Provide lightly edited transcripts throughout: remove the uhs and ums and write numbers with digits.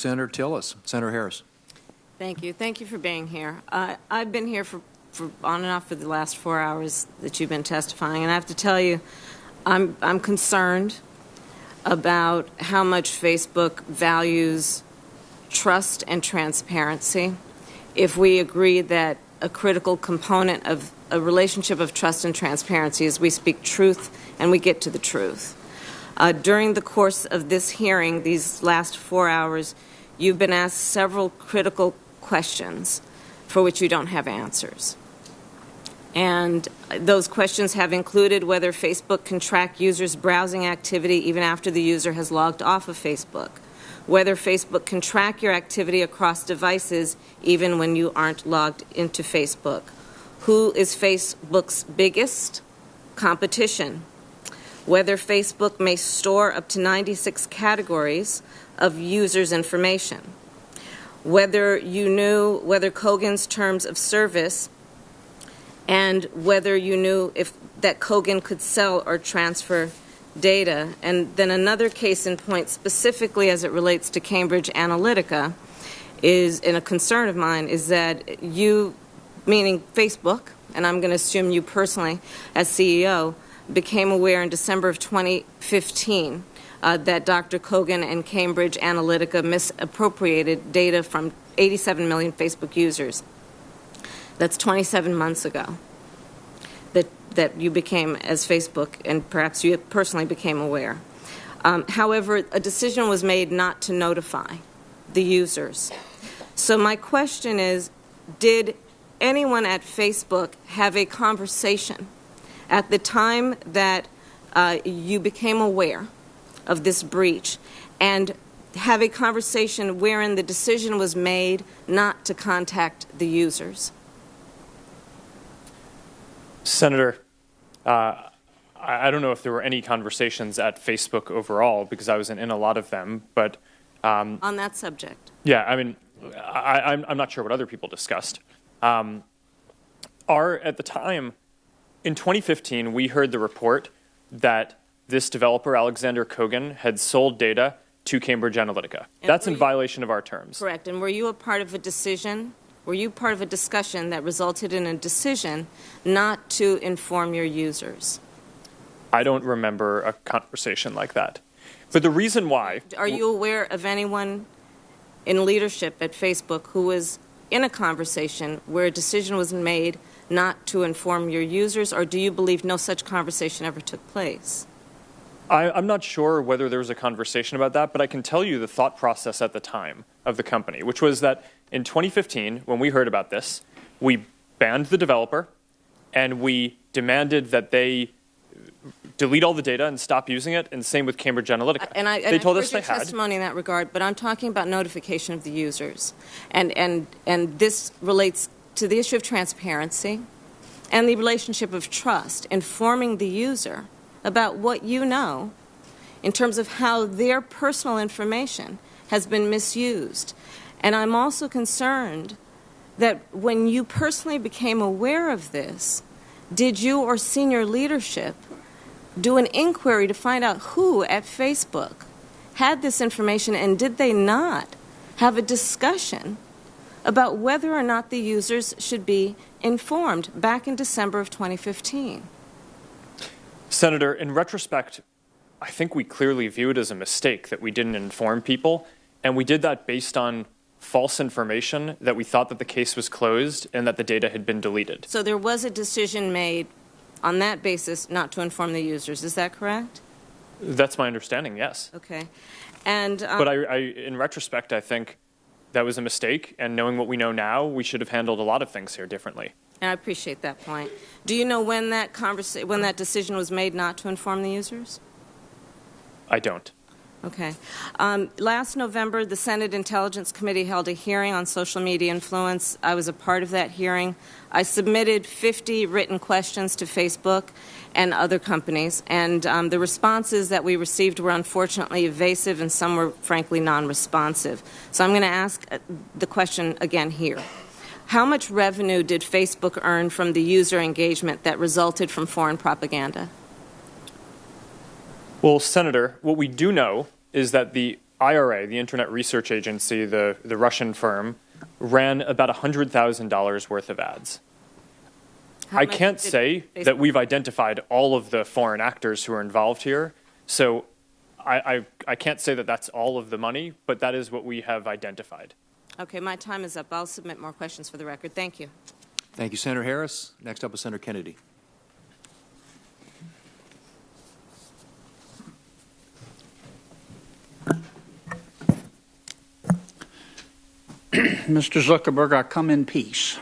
Senator Tillis. Senator Harris. Thank you. Thank you for being here. I've been here for on and off for the last 4 hours that you've been testifying, and I have to tell you, I'm concerned about how much Facebook values trust and transparency. If we agree that a critical component of a relationship of trust and transparency is we speak truth and we get to the truth. During the course of this hearing, these last 4 hours, you've been asked several critical questions for which you don't have answers. And those questions have included whether Facebook can track users' browsing activity even after the user has logged off of Facebook, whether Facebook can track your activity across devices even when you aren't logged into Facebook, who is Facebook's biggest competition, whether Facebook may store up to 96 categories of users' information, whether you knew whether Kogan's terms of service and whether you knew if that Kogan could sell or transfer data. And then another case in point, specifically as it relates to Cambridge Analytica, is, and a concern of mine, is that you, meaning Facebook, and I'm going to assume you personally as CEO, became aware in December of 2015 that Dr. Kogan and Cambridge Analytica misappropriated data from 87 million Facebook users. That's 27 months ago that you became, as Facebook, and perhaps you personally became aware. However, a decision was made not to notify the users. So my question is, did anyone at Facebook have a conversation at the time that you became aware of this breach, and have a conversation wherein the decision was made not to contact the users? Senator, I don't know if there were any conversations at Facebook overall, because I wasn't in a lot of them, but on that subject. Yeah, I mean, I'm not sure what other people discussed. At the time, in 2015, we heard the report that this developer, Alexander Kogan, had sold data to Cambridge Analytica. That's in violation of our terms. Correct. And were you a part of a decision? Were you part of a discussion that resulted in a decision not to inform your users? I don't remember a conversation like that. But the reason why... Are you aware of anyone in leadership at Facebook who was in a conversation where a decision was made not to inform your users, or do you believe no such conversation ever took place? I'm not sure whether there was a conversation about that, but I can tell you the thought process at the time of the company, which was that in 2015, when we heard about this, we banned the developer and we demanded that they delete all the data and stop using it, and same with Cambridge Analytica. They told us they had testimony in that regard, but I'm talking about notification of the users. And this relates to the issue of transparency and the relationship of trust, informing the user about what you know in terms of how their personal information has been misused. And I'm also concerned that when you personally became aware of this, did you or senior leadership do an inquiry to find out who at Facebook had this information, and did they not have a discussion about whether or not the users should be informed back in December of 2015? Senator, in retrospect, I think we clearly view it as a mistake that we didn't inform people, and we did that based on false information that we thought that the case was closed and that the data had been deleted. So there was a decision made on that basis not to inform the users. Is that correct? That's my understanding, yes. Okay. And but in retrospect, I think that was a mistake, and knowing what we know now, we should have handled a lot of things here differently. And I appreciate that point. Do you know when that decision was made not to inform the users? I don't. Okay. Last November, the Senate Intelligence Committee held a hearing on social media influence. I was a part of that hearing. I submitted 50 written questions to Facebook and other companies, and the responses that we received were unfortunately evasive, and some were frankly non-responsive. So I'm going to ask the question again here. How much revenue did Facebook earn from the user engagement that resulted from foreign propaganda? Well, Senator, what we do know is that the IRA, the Internet Research Agency, the Russian firm, ran about $100,000 worth of ads. I can't say that we've identified all of the foreign actors who are involved here, so I can't say that that's all of the money, but that is what we have identified. Okay, my time is up. I'll submit more questions for the record. Thank you. Thank you, Senator Harris. Next up is Senator Kennedy. Mr. Zuckerberg, I come in peace.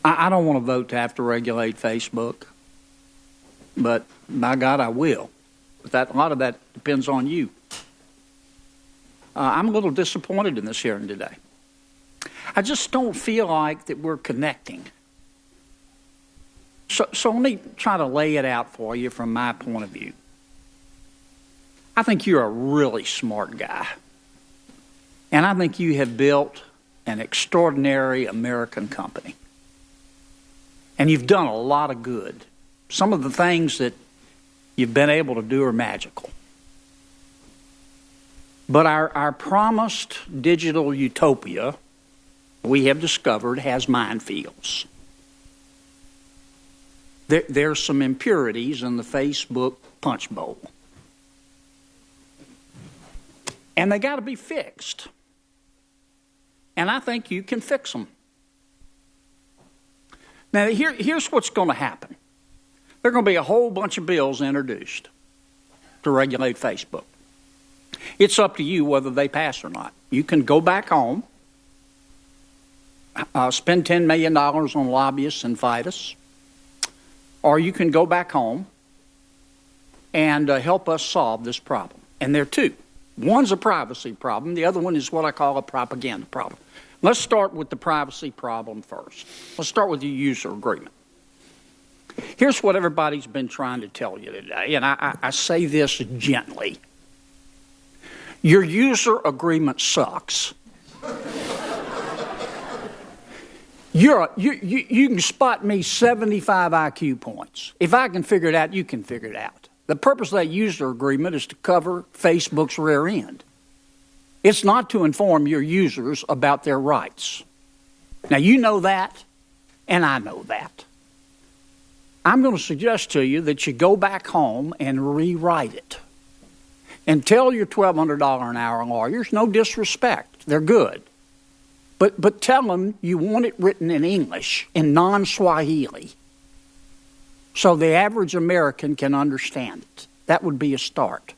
I don't want to vote to have to regulate Facebook, but by God, I will. But a lot of that depends on you. I'm a little disappointed in this hearing today. I just don't feel like that we're connecting. So let me try to lay it out for you from my point of view. I think you're a really smart guy. And I think you have built an extraordinary American company. And you've done a lot of good. Some of the things that you've been able to do are magical. But our promised digital utopia, we have discovered, has minefields. There's some impurities in the Facebook punch bowl. And they got to be fixed. And I think you can fix them. Now, here's what's going to happen. There are going to be a whole bunch of bills introduced to regulate Facebook. It's up to you whether they pass or not. You can go back home, spend $10 million on lobbyists and fight us, or you can go back home and help us solve this problem. And there are two. One's a privacy problem. The other one is what I call a propaganda problem. Let's start with the privacy problem first. Let's start with the user agreement. Here's what everybody's been trying to tell you today, and I say this gently. Your user agreement sucks. You can spot me 75 IQ points. If I can figure it out, you can figure it out. The purpose of that user agreement is to cover Facebook's rear end. It's not to inform your users about their rights. Now, you know that, and I know that. I'm going to suggest to you that you go back home and rewrite it. And tell your $1,200 an hour lawyers, no disrespect, they're good. But tell them you want it written in English, in non-Swahili, so the average American can understand it. That would be a start.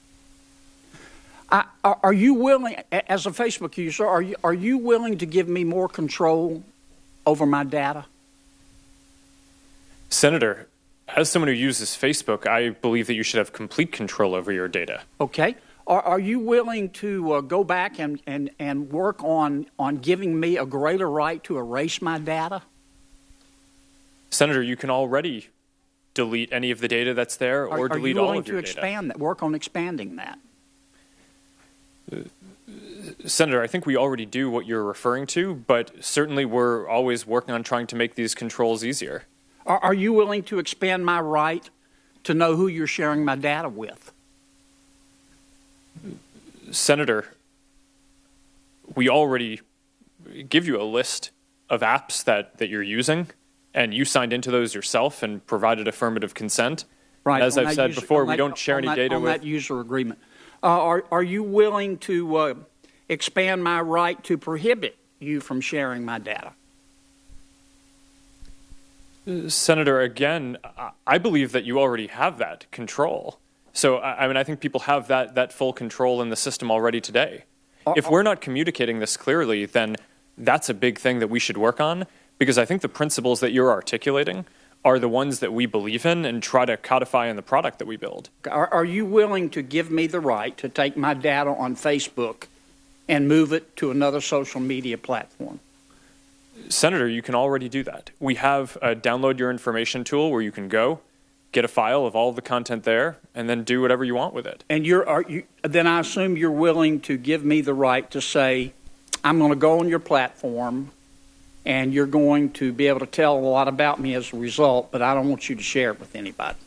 Are you willing, as a Facebook user, are you willing to give me more control over my data? Senator, as someone who uses Facebook, I believe that you should have complete control over your data. Okay. Are you willing to go back and work on giving me a greater right to erase my data? Senator, you can already delete any of the data that's there or delete all of your data. Are you willing to expand that, work on expanding that? Senator, I think we already do what you're referring to, but certainly we're always working on trying to make these controls easier. Are you willing to expand my right to know who you're sharing my data with? Senator, we already give you a list of apps that you're using, and you signed into those yourself and provided affirmative consent. Right. As I've said before, we don't share any data with... On that user agreement. Are you willing to expand my right to prohibit you from sharing my data? Senator, again, I believe that you already have that control. So, I mean, I think people have that full control in the system already today. If we're not communicating this clearly, then that's a big thing that we should work on, because I think the principles that you're articulating are the ones that we believe in and try to codify in the product that we build. Are you willing to give me the right to take my data on Facebook and move it to another social media platform? Senator, you can already do that. We have a download your information tool where you can go, get a file of all the content there, and then do whatever you want with it. And then I assume you're willing to give me the right to say, I'm going to go on your platform, and you're going to be able to tell a lot about me as a result, but I don't want you to share it with anybody.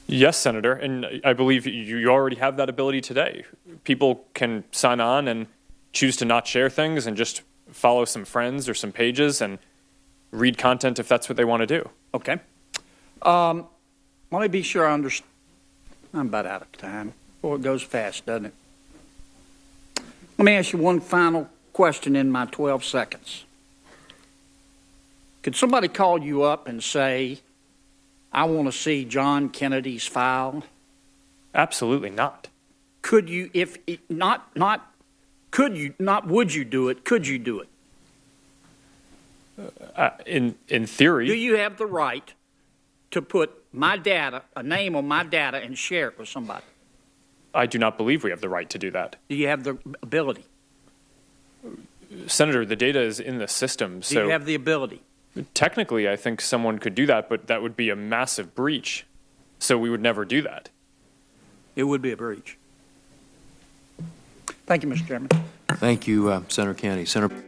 Yes, Senator, and I believe you already have that ability today. People can sign on and choose to not share things and just follow some friends or some pages and read content if that's what they want to do. Okay. Let me be sure I understand. I'm about out of time. Boy, it goes fast, doesn't it? Let me ask you one final question in my 12 seconds. Could somebody call you up and say, I want to see John Kennedy's file? Absolutely not. Could you, if it, not, could you, not would you do it, could you do it? In theory. Do you have the right to put my data, a name on my data, and share it with somebody? I do not believe we have the right to do that. Do you have the ability? Senator, the data is in the system, Do you have the ability? Technically, I think someone could do that, but that would be a massive breach. So we would never do that. It would be a breach. Thank you, Mr. Chairman. Thank you, Senator Kennedy. Senator.